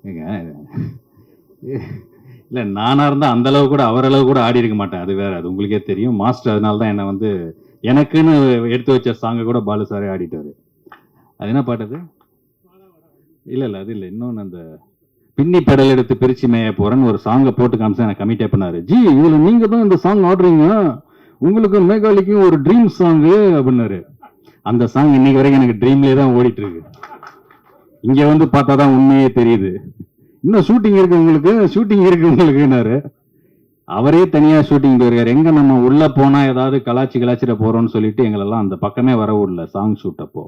ஏங்க இல்லை, நானாக இருந்தால் அந்தளவு கூட அவரளவு கூட ஆடி இருக்க மாட்டேன். அது வேறு, அது உங்களுக்கே தெரியும். மாஸ்டர் அதனால தான் என்னை வந்து எனக்குன்னு எடுத்து வச்ச சாங்கை கூட பாலு சாரே ஆடிட்டாரு. அது என்ன பாட்டு அது? இல்லை அது இல்லை, இன்னொன்று அந்த பின்னி பெடல் எடுத்து பிரிச்சு மேய போறேன்னு ஒரு சாங்கை போட்டு காமிச்சு எனக்கு கமிட்டே பண்ணாரு. ஜி இதுல நீங்க தான் இந்த சாங் ஆடுறீங்க, உங்களுக்கும் மேகாலிக்கும் ஒரு ட்ரீம் சாங்கு அப்படின்னாரு. அந்த சாங் இன்னைக்கு வரைக்கும் எனக்கு ட்ரீம்லேயே தான் ஓடிட்டு இருக்கு. இங்க வந்து பார்த்தா தான் உண்மையே தெரியுது. இன்னும் ஷூட்டிங் இருக்கு உங்களுக்கு, ஷூட்டிங் இருக்கு உங்களுக்குன்னாரு. அவரே தனியா ஷூட்டிங் போயிருக்காரு. எங்க நம்ம உள்ள போனா ஏதாவது கலாச்சிட போறோம்னு சொல்லிட்டு எங்களெல்லாம் அந்த பக்கமே வர விடல சாங் ஷூட் அப்போ.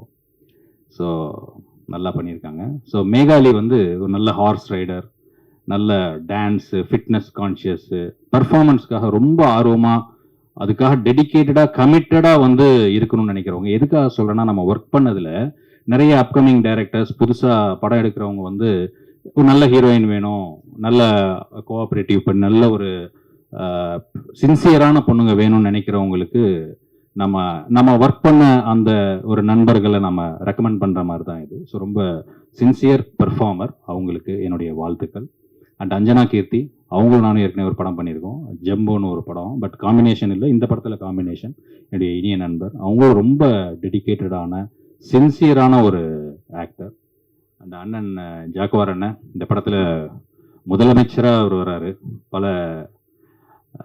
ஸோ நல்லா பண்ணியிருக்காங்க. ஸோ மேகாலி வந்து ஒரு நல்ல ஹார்ஸ் ரைடர், நல்ல டான்ஸு, ஃபிட்னஸ் கான்ஷியஸு, பர்ஃபார்மன்ஸ்க்காக ரொம்ப ஆர்வமாக, அதுக்காக டெடிக்கேட்டடாக கமிட்டடாக வந்து இருக்கணும்னு நினைக்கிறவங்க. எதுக்காக சொல்கிறேன்னா, நம்ம ஒர்க் பண்ணதில் நிறைய அப்கமிங் டைரக்டர்ஸ், புதுசாக படம் எடுக்கிறவங்க வந்து ஒரு நல்ல ஹீரோயின் வேணும், நல்ல கோஆப்ரேட்டிவ் பண்ணி நல்ல ஒரு சின்சியரான பொண்ணுங்க வேணும்னு நினைக்கிறவங்களுக்கு நம்ம ஒர்க் பண்ண அந்த ஒரு நண்பர்களை நம்ம ரெக்கமெண்ட் பண்ணுற மாதிரி தான் இது. ஸோ ரொம்ப சின்சியர் பெர்ஃபார்மர், அவங்களுக்கு என்னுடைய வாழ்த்துக்கள். அண்ட் அஞ்சனா கீர்த்தி, அவங்களும் நானும் ஏற்கனவே ஒரு படம் பண்ணியிருக்கோம், ஜெம்போன்னு ஒரு படம். பட் காம்பினேஷன் இல்லை, இந்த படத்தில் காம்பினேஷன். என்னுடைய இனிய நண்பர், அவங்களும் ரொம்ப டெடிக்கேட்டடான சின்சியரான ஒரு ஆக்டர். அந்த அண்ணன் ஜாக்குவார் அண்ணன் இந்த படத்தில் முதலமைச்சராக அவர் வர்றாரு. பல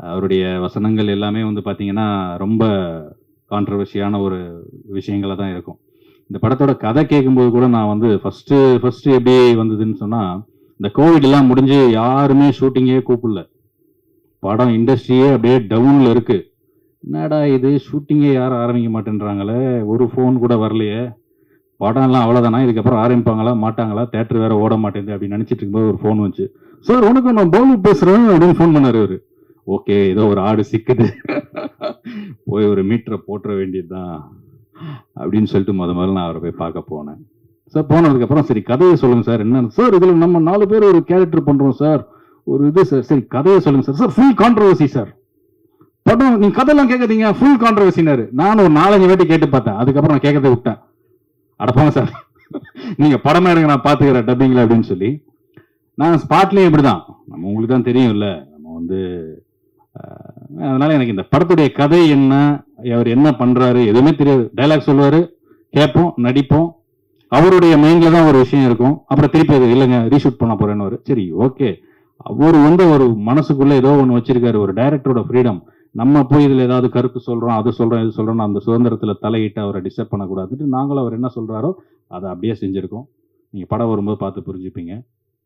அவருடைய வசனங்கள் எல்லாமே வந்து பார்த்தீங்கன்னா ரொம்ப கான்ட்ரவர்சியான ஒரு விஷயங்களாக தான் இருக்கும். இந்த படத்தோட கதை கேட்கும்போது கூட நான் வந்து ஃபஸ்ட்டு எப்படி வந்ததுன்னு சொன்னால், இந்த கோவிட்லாம் முடிஞ்சு யாருமே ஷூட்டிங்கே கூப்பிடல, படம் இண்டஸ்ட்ரியே அப்படியே டவுனில் இருக்குது. என்னடா இது ஷூட்டிங்கே யாரும் ஆரம்பிக்க மாட்டேன்றாங்களே, ஒரு ஃபோன் கூட வரலையே, படம்லாம் அவ்வளோதானா, இதுக்கப்புறம் ஆரம்பிப்பாங்களா மாட்டாங்களா, தேட்டர் வேறு ஓட மாட்டேங்குது அப்படின்னு நினச்சிட்டு இருக்கும்போது ஒரு ஃபோன் வந்துச்சு. சார் உனக்கு நான் பாலு பேசுகிறேன் அப்படின்னு ஃபோன் பண்ணார் அவர். ஓகே, ஏதோ ஒரு ஆடு சிக்குது, போய் ஒரு மீட்டரை போட்டுற வேண்டியது தான் அப்படின்னு சொல்லிட்டு முதல்ல நான் அவரை போய் பார்க்க போனேன். சார் போனதுக்கப்புறம் சரி கதையை சொல்லுங்கள் சார். என்ன சார் இதில் நம்ம 4 பேர் ஒரு கேரக்டர் பண்ணுறோம் சார், ஒரு இது சார், சரி கதையை சொல்லுங்கள் sir. Sir full controversy sir, படம் நீங்கள் கதையெல்லாம் கேட்காதீங்க, ஃபுல் கான்ட்ரவர்சினாரு. நான் ஒரு 4-5 வாட்டி கேட்டு பார்த்தேன், அதுக்கப்புறம் நான் கேட்கறதை விட்டேன். அடப்பாங்க சார், நீங்கள் படமாக எடுங்க, நான் பார்த்துக்கிறேன் டப்பிங்கில் அப்படின்னு சொல்லி. நான் ஸ்பாட்லேயும் இப்படி தான், நம்ம உங்களுக்கு தான் தெரியும்ல, நம்ம வந்து அதனால எனக்கு இந்த படத்துடைய கதை என்ன, அவர் என்ன பண்றாரு எதுவுமே தெரியாது. டைலாக் சொல்லுவாரு, கேட்போம், நடிப்போம், அவருடைய மைண்ட்ல தான் ஒரு விஷயம் இருக்கும். அப்புறம் திருப்பி அது இல்லைங்க ரீஷூட் பண்ண போறேன்னு. சரி ஓகே, அவர் வந்து ஒரு மனசுக்குள்ள ஏதோ ஒன்று வச்சிருக்காரு, ஒரு டைரக்டரோட ஃப்ரீடம். நம்ம போய் இதில் ஏதாவது கருத்து சொல்றோம், அது சொல்றோம், இது சொல்றோம், அந்த சுதந்திரத்தில் தலையிட்டு அவரை டிஸ்டர்ப் பண்ணக்கூடாதுட்டு நாங்களும் அவர் என்ன சொல்றாரோ அதை அப்படியே செஞ்சிருக்கோம். நீங்க படம் வரும்போது பார்த்து புரிஞ்சுப்பீங்க.